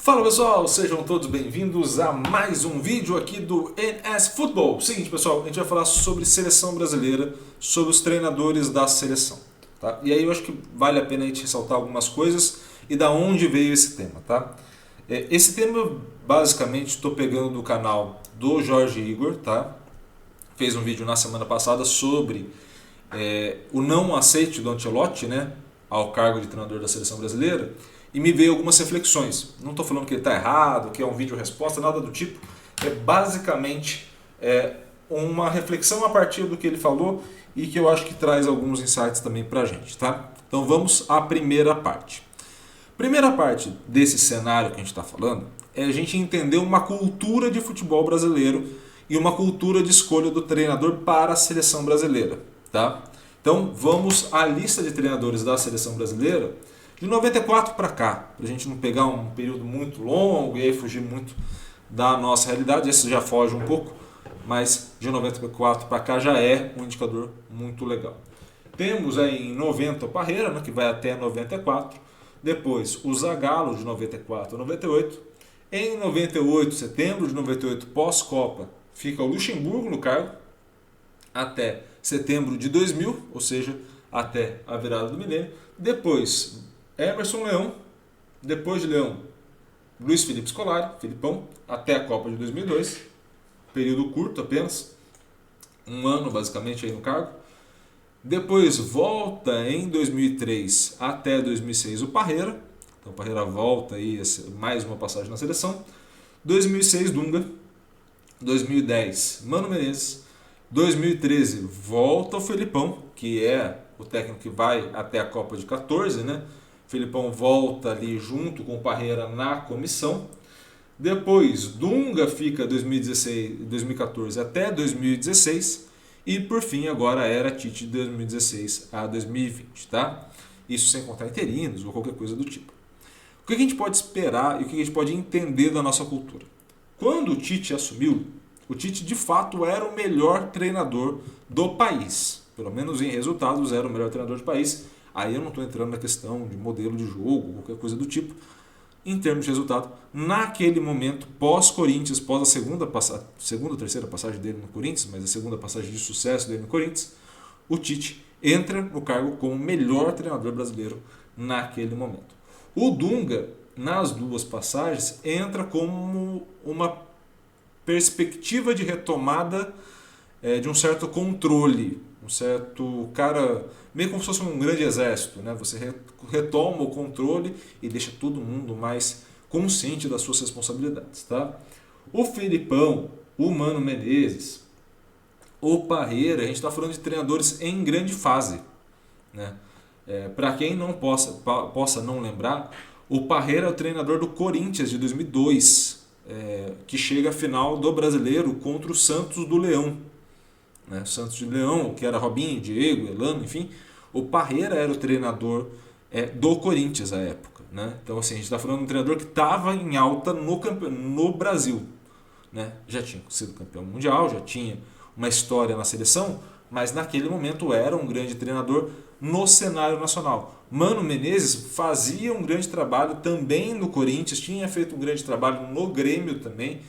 Fala pessoal, sejam todos bem-vindos a mais um vídeo aqui do NS Football. Seguinte pessoal, a gente vai falar sobre seleção brasileira, sobre os treinadores da seleção, tá? E aí eu acho que vale a pena a gente ressaltar algumas coisas e da onde veio esse tema, tá? Esse tema basicamente estou pegando do canal do Jorge Igor, tá? Fez um vídeo na semana passada sobre o não aceite do Ancelotti, né, ao cargo de treinador da seleção brasileira. E me veio algumas reflexões. Não estou falando que ele está errado, que é um vídeo-resposta, nada do tipo. É basicamente uma reflexão a partir do que ele falou e que eu acho que traz alguns insights também para a gente, tá? Então vamos à primeira parte. Primeira parte desse cenário que a gente está falando é a gente entender uma cultura de futebol brasileiro e uma cultura de escolha do treinador para a seleção brasileira, tá? Então vamos à lista de treinadores da seleção brasileira de 94 para cá, para a gente não pegar um período muito longo e aí fugir muito da nossa realidade. Esse já foge um pouco, mas de 94 para cá já é um indicador muito legal. Temos aí em 90 o Parreira, né, que vai até 94. Depois o Zagallo de 94 a 98. Em 98, setembro de 98, pós-Copa, fica o Luxemburgo no cargo até setembro de 2000, ou seja, até a virada do milênio. Depois Emerson Leão, depois de Leão, Luiz Felipe Scolari, Filipão, até a Copa de 2002, período curto apenas, um ano basicamente aí no cargo. Depois volta em 2003 até 2006 o Parreira, então o Parreira volta aí, mais uma passagem na seleção. 2006 Dunga, 2010 Mano Menezes, 2013 volta o Felipão, que é o técnico que vai até a Copa de 14, né? Felipão volta ali junto com o Parreira na comissão. Depois Dunga fica 2014 até 2016 e por fim agora era Tite de 2016 a 2020, tá? Isso sem contar interinos ou qualquer coisa do tipo. O que a gente pode esperar e o que a gente pode entender da nossa cultura? Quando o Tite assumiu, o Tite de fato era o melhor treinador do país, pelo menos em resultados era o melhor treinador do país. Aí eu não estou entrando na questão de modelo de jogo, qualquer coisa do tipo. Em termos de resultado, naquele momento, pós-Corinthians, pós a segunda ou terceira passagem dele no Corinthians, mas a segunda passagem de sucesso dele no Corinthians, o Tite entra no cargo como o melhor treinador brasileiro naquele momento. O Dunga, nas duas passagens, entra como uma perspectiva de retomada de um certo controle, um certo cara, meio como se fosse um grande exército, né? Você retoma o controle e deixa todo mundo mais consciente das suas responsabilidades, tá? O Felipão, o Mano Menezes, o Parreira, a gente está falando de treinadores em grande fase, né? Para quem não possa não lembrar, o Parreira é o treinador do Corinthians de 2002, que chega à final do Brasileiro contra o Santos do Leão. Né? Santos de Leão, que era Robinho, Diego, Elano, enfim. O Parreira era o treinador do Corinthians à época. Né? Então assim, a gente está falando de um treinador que estava em alta no Brasil. Né? Já tinha sido campeão mundial, já tinha uma história na seleção, mas naquele momento era um grande treinador no cenário nacional. Mano Menezes fazia um grande trabalho também no Corinthians, tinha feito um grande trabalho no Grêmio também.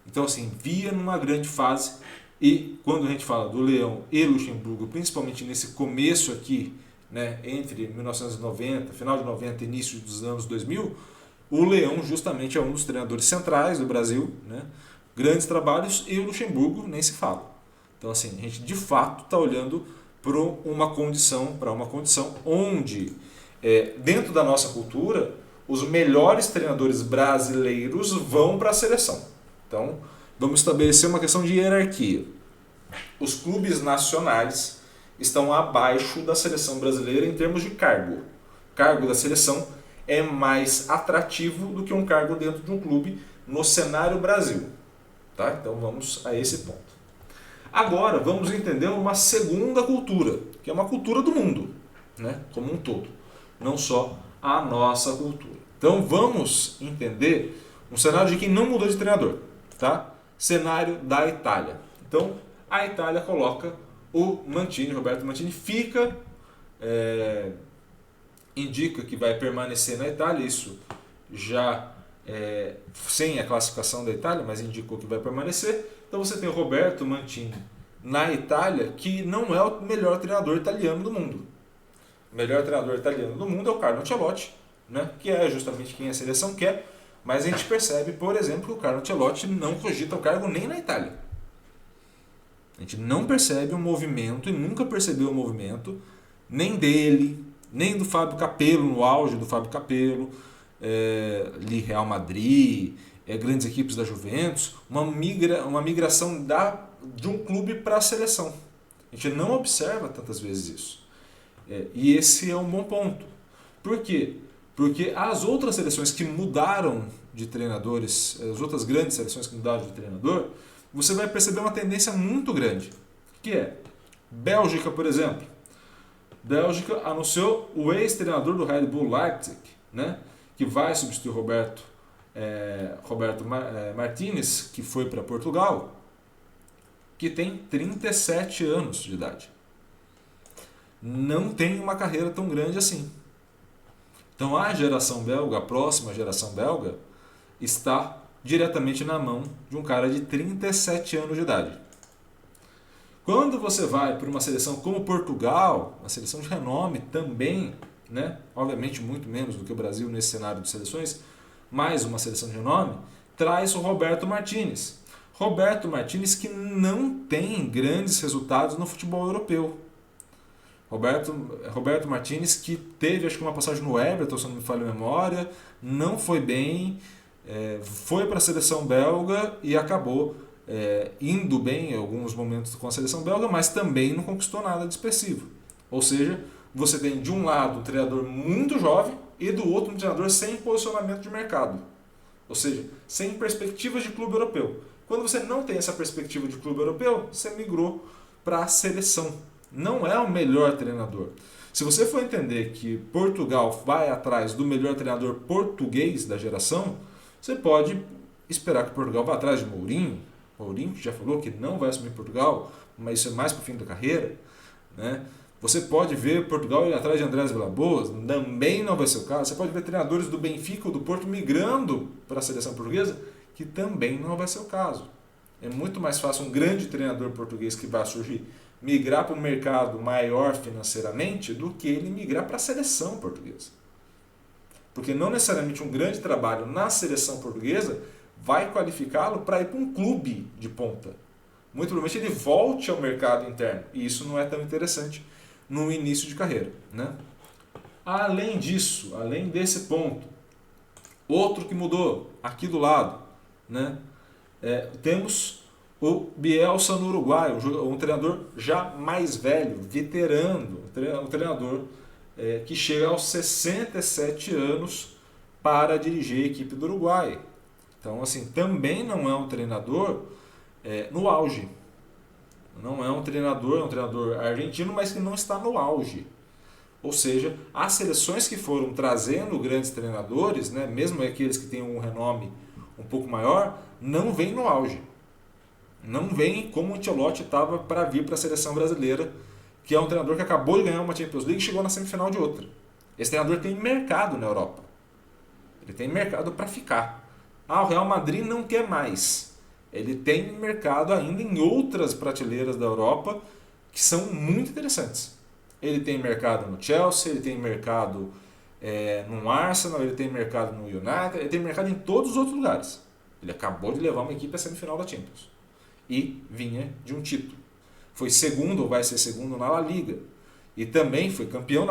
Então assim, via numa grande fase. E quando a gente fala do Leão e Luxemburgo, principalmente nesse começo aqui, né, entre 1990, final de 90 e início dos anos 2000, o Leão justamente é um dos treinadores centrais do Brasil, né, grandes trabalhos, e o Luxemburgo nem se fala. Então assim, a gente de fato está olhando para uma condição onde, dentro da nossa cultura, os melhores treinadores brasileiros vão para a seleção. Então, vamos estabelecer uma questão de hierarquia. Os clubes nacionais estão abaixo da seleção brasileira em termos de cargo. O cargo da seleção é mais atrativo do que um cargo dentro de um clube no cenário Brasil. Tá? Então vamos a esse ponto. Agora vamos entender uma segunda cultura, que é uma cultura do mundo, né? Como um todo, não só a nossa cultura. Então vamos entender um cenário de quem não mudou de treinador. Tá? Cenário da Itália. Então, a Itália coloca o Mancini, Roberto Mancini, indica que vai permanecer na Itália, isso já sem a classificação da Itália, mas indicou que vai permanecer. Então você tem o Roberto Mantini na Itália, que não é o melhor treinador italiano do mundo. O melhor treinador italiano do mundo é o Carlo Ancelotti, né, que é justamente quem a seleção quer, mas a gente percebe, por exemplo, que o Carlo Ancelotti não cogita o cargo nem na Itália. A gente não percebe um movimento, e nunca percebeu um movimento, nem dele, nem do Fábio Capello, no auge do Fábio Capello, Real Madrid, grandes equipes da Juventus, uma migração de um clube para a seleção. A gente não observa tantas vezes isso. E esse é um bom ponto. Por quê? Porque as outras seleções que mudaram de treinadores, as outras grandes seleções que mudaram de treinador, você vai perceber uma tendência muito grande, que é Bélgica, por exemplo. Bélgica anunciou o ex-treinador do Red Bull Leipzig, né, que vai substituir Roberto Martínez, que foi para Portugal, que tem 37 anos de idade. Não tem uma carreira tão grande assim. Então a geração belga, a próxima geração belga, está diretamente na mão de um cara de 37 anos de idade. Quando você vai para uma seleção como Portugal, uma seleção de renome também, né, obviamente muito menos do que o Brasil nesse cenário de seleções, mais uma seleção de renome, traz o Roberto Martínez. Roberto Martínez que não tem grandes resultados no futebol europeu. Roberto Martínez que teve, acho que uma passagem no Everton, se não me falha a memória, não foi bem, foi para a seleção belga e acabou indo bem em alguns momentos com a seleção belga, mas também não conquistou nada de expressivo. Ou seja, você tem de um lado um treinador muito jovem e do outro um treinador sem posicionamento de mercado. Ou seja, sem perspectivas de clube europeu. Quando você não tem essa perspectiva de clube europeu, você migrou para a seleção. Não é o melhor treinador. Se você for entender que Portugal vai atrás do melhor treinador português da geração, você pode esperar que Portugal vá atrás de Mourinho. Mourinho que já falou que não vai assumir Portugal, mas isso é mais para o fim da carreira, né? Você pode ver Portugal ir atrás de Andrés Vilas-Boas, também não vai ser o caso. Você pode ver treinadores do Benfica ou do Porto migrando para a seleção portuguesa, que também não vai ser o caso. É muito mais fácil um grande treinador português que vai surgir migrar para um mercado maior financeiramente do que ele migrar para a seleção portuguesa. Porque não necessariamente um grande trabalho na seleção portuguesa vai qualificá-lo para ir para um clube de ponta. Muito provavelmente ele volte ao mercado interno. E isso não é tão interessante no início de carreira, né? Além disso, além desse ponto, outro que mudou aqui do lado, né? Temos o Bielsa no Uruguai, um treinador já mais velho, veterano, um treinador que chega aos 67 anos para dirigir a equipe do Uruguai. Então, assim, também não é um treinador no auge. Não é um treinador argentino, mas que não está no auge. Ou seja, as seleções que foram trazendo grandes treinadores, né, mesmo aqueles que têm um renome um pouco maior, não vêm no auge. Não vem como o Ancelotti estava para vir para a seleção brasileira, que é um treinador que acabou de ganhar uma Champions League e chegou na semifinal de outra. Esse treinador tem mercado na Europa. Ele tem mercado para ficar. O Real Madrid não quer mais. Ele tem mercado ainda em outras prateleiras da Europa que são muito interessantes. Ele tem mercado no Chelsea, ele tem mercado no Arsenal, ele tem mercado no United, ele tem mercado em todos os outros lugares. Ele acabou de levar uma equipe à semifinal da Champions. E vinha de um título. Foi segundo ou vai ser segundo na La Liga. E também foi campeão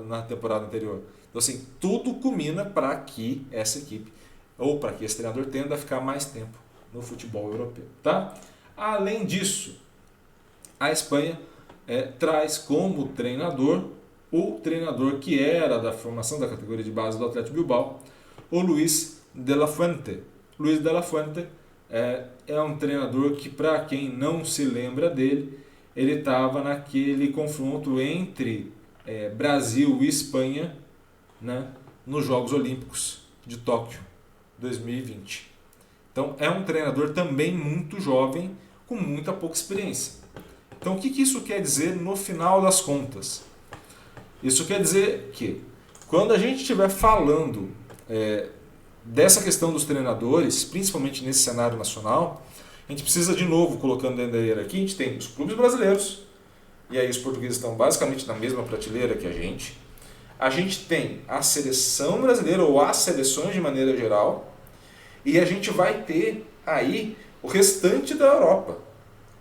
na temporada anterior. Então, assim, tudo culmina para que essa equipe, ou para que esse treinador tenda a ficar mais tempo no futebol europeu. Tá? Além disso, a Espanha traz como treinador o treinador que era da formação da categoria de base do Athletic Bilbao, o Luis de la Fuente. Luis de la Fuente é um treinador que, para quem não se lembra dele, ele estava naquele confronto entre Brasil e Espanha, né, nos Jogos Olímpicos de Tóquio 2020. Então é um treinador também muito jovem, com muita pouca experiência. Então o que isso quer dizer no final das contas? Isso quer dizer que quando a gente estiver falando dessa questão dos treinadores, principalmente nesse cenário nacional, a gente precisa de novo, colocando dentro da eira aqui, a gente tem os clubes brasileiros, e aí os portugueses estão basicamente na mesma prateleira que a gente. A gente tem a seleção brasileira, ou as seleções de maneira geral, e a gente vai ter aí o restante da Europa,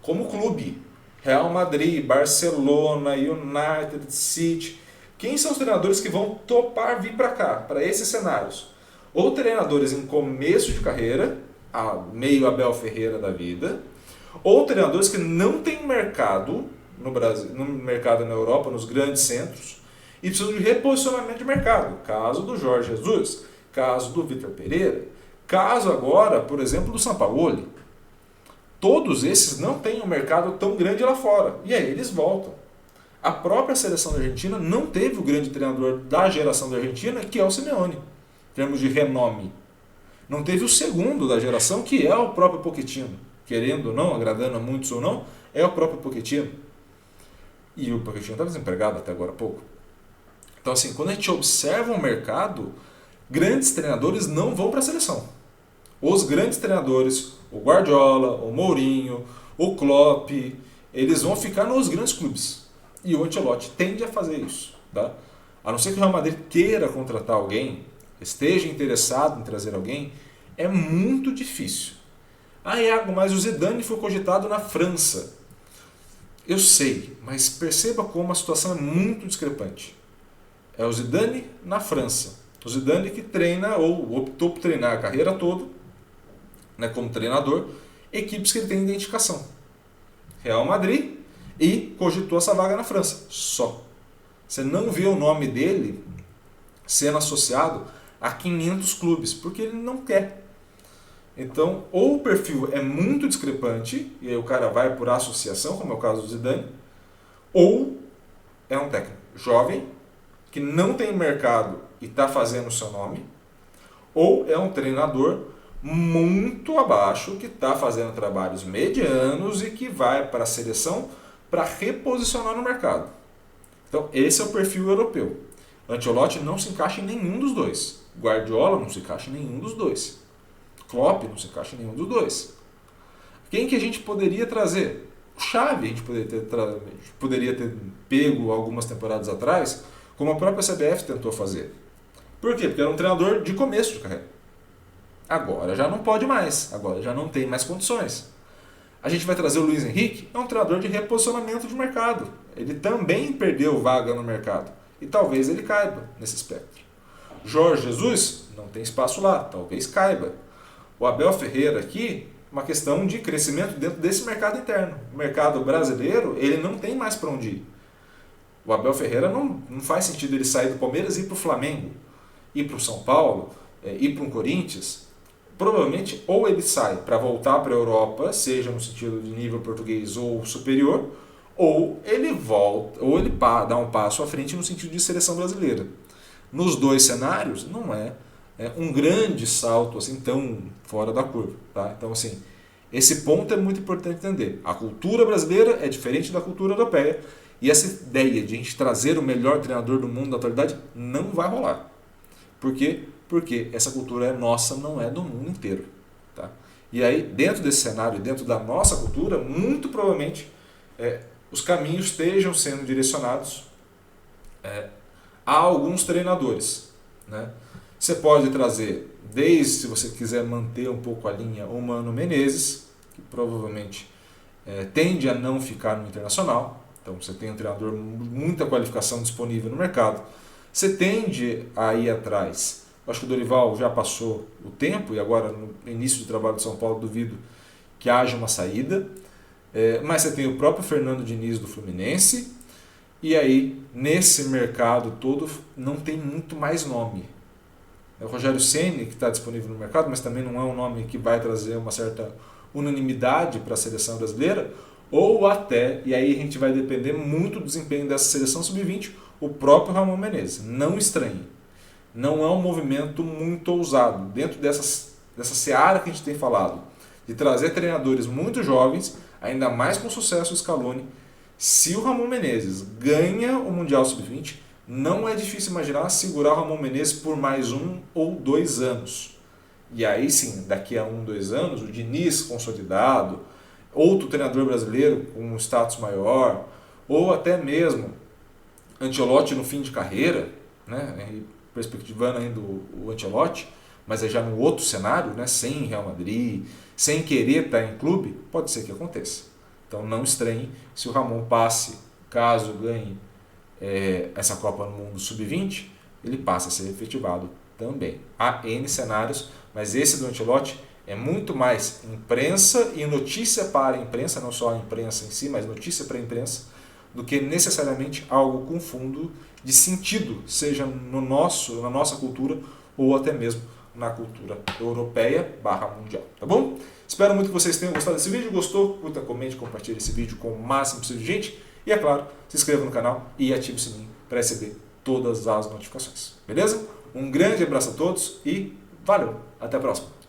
como clube. Real Madrid, Barcelona, United, City. Quem são os treinadores que vão topar vir para cá, para esses cenários? Ou treinadores em começo de carreira, meio Abel Ferreira da vida, ou treinadores que não têm mercado no Brasil, no mercado na Europa, nos grandes centros, e precisam de reposicionamento de mercado. Caso do Jorge Jesus, caso do Vitor Pereira, caso agora, por exemplo, do Sampaoli. Todos esses não têm um mercado tão grande lá fora, e aí eles voltam. A própria seleção da Argentina não teve o grande treinador da geração da Argentina, que é o Simeone, em termos de renome. Não teve o segundo da geração, que é o próprio Pochettino. Querendo ou não, agradando a muitos ou não, é o próprio Pochettino. E o Pochettino estava desempregado até agora há pouco. Então, assim, quando a gente observa o mercado, grandes treinadores não vão para a seleção. Os grandes treinadores, o Guardiola, o Mourinho, o Klopp, eles vão ficar nos grandes clubes. E o Ancelotti tende a fazer isso. Tá? A não ser que o Real Madrid queira contratar alguém, esteja interessado em trazer alguém, é muito difícil. Iago, mas o Zidane foi cogitado na França. Eu sei, mas perceba como a situação é muito discrepante. É o Zidane na França. O Zidane que treina, ou optou por treinar a carreira toda, né, como treinador, equipes que ele tem identificação. Real Madrid, e cogitou essa vaga na França. Só. Você não vê o nome dele sendo associado a 500 clubes, porque ele não quer. Então, ou o perfil é muito discrepante, e aí o cara vai por associação, como é o caso do Zidane, ou é um técnico jovem, que não tem mercado e está fazendo o seu nome, ou é um treinador muito abaixo, que está fazendo trabalhos medianos e que vai para a seleção para reposicionar no mercado. Então, esse é o perfil europeu. Ancelotti não se encaixa em nenhum dos dois. Guardiola não se encaixa em nenhum dos dois. Klopp não se encaixa em nenhum dos dois. Quem que a gente poderia trazer? O Xavi a gente poderia ter pego algumas temporadas atrás, como a própria CBF tentou fazer. Por quê? Porque era um treinador de começo de carreira. Agora já não pode mais, agora já não tem mais condições. A gente vai trazer o Luiz Henrique, é um treinador de reposicionamento de mercado. Ele também perdeu vaga no mercado. E talvez ele caiba nesse espectro. Jorge Jesus não tem espaço lá, talvez caiba. O Abel Ferreira aqui, uma questão de crescimento dentro desse mercado interno. O mercado brasileiro, ele não tem mais para onde ir. O Abel Ferreira não faz sentido ele sair do Palmeiras e ir para o Flamengo, ir para o São Paulo, ir para um Corinthians. Provavelmente ou ele sai para voltar para a Europa, seja no sentido de nível português ou superior, ou ele volta, ou ele dá um passo à frente no sentido de seleção brasileira. Nos dois cenários, não é um grande salto assim tão fora da curva. Tá? Então, assim, esse ponto é muito importante entender. A cultura brasileira é diferente da cultura europeia, e essa ideia de a gente trazer o melhor treinador do mundo da atualidade não vai rolar. Por quê? Porque essa cultura é nossa, não é do mundo inteiro. Tá? E aí, dentro desse cenário, dentro da nossa cultura, muito provavelmente os caminhos estejam sendo direcionados a alguns treinadores. Né? Você pode trazer, desde se você quiser manter um pouco a linha, o Mano Menezes, que provavelmente tende a não ficar no Internacional. Então você tem um treinador muita qualificação disponível no mercado. Você tende a ir atrás. Acho que o Dorival já passou o tempo e agora no início de trabalho de São Paulo duvido que haja uma saída. Mas você tem o próprio Fernando Diniz do Fluminense. E aí, nesse mercado todo, não tem muito mais nome. É o Rogério Ceni que está disponível no mercado, mas também não é um nome que vai trazer uma certa unanimidade para a seleção brasileira. Ou até, e aí a gente vai depender muito do desempenho dessa seleção sub-20, o próprio Ramon Menezes. Não estranhe. Não é um movimento muito ousado. Dentro dessa seara que a gente tem falado, de trazer treinadores muito jovens, ainda mais com sucesso o Scaloni, se o Ramon Menezes ganha o Mundial Sub-20, não é difícil imaginar segurar o Ramon Menezes por mais 1 ou 2 anos. E aí sim, daqui a 1, 2 anos, o Diniz consolidado, outro treinador brasileiro com um status maior, ou até mesmo Ancelotti no fim de carreira, né, perspectivando ainda o Ancelotti, mas é já no outro cenário, né, sem Real Madrid, sem querer estar em clube, pode ser que aconteça. Então não estranhe se o Ramon passe, caso ganhe essa Copa no Mundo Sub-20, ele passa a ser efetivado também. Há N cenários, mas esse do Ancelotti é muito mais imprensa e notícia para a imprensa, não só a imprensa em si, mas notícia para a imprensa, do que necessariamente algo com fundo de sentido, seja na nossa cultura ou até mesmo na cultura europeia/mundial, tá bom? Espero muito que vocês tenham gostado desse vídeo. Gostou? Curta, comente, compartilhe esse vídeo com o máximo possível de gente. E é claro, se inscreva no canal e ative o sininho para receber todas as notificações. Beleza? Um grande abraço a todos e valeu! Até a próxima!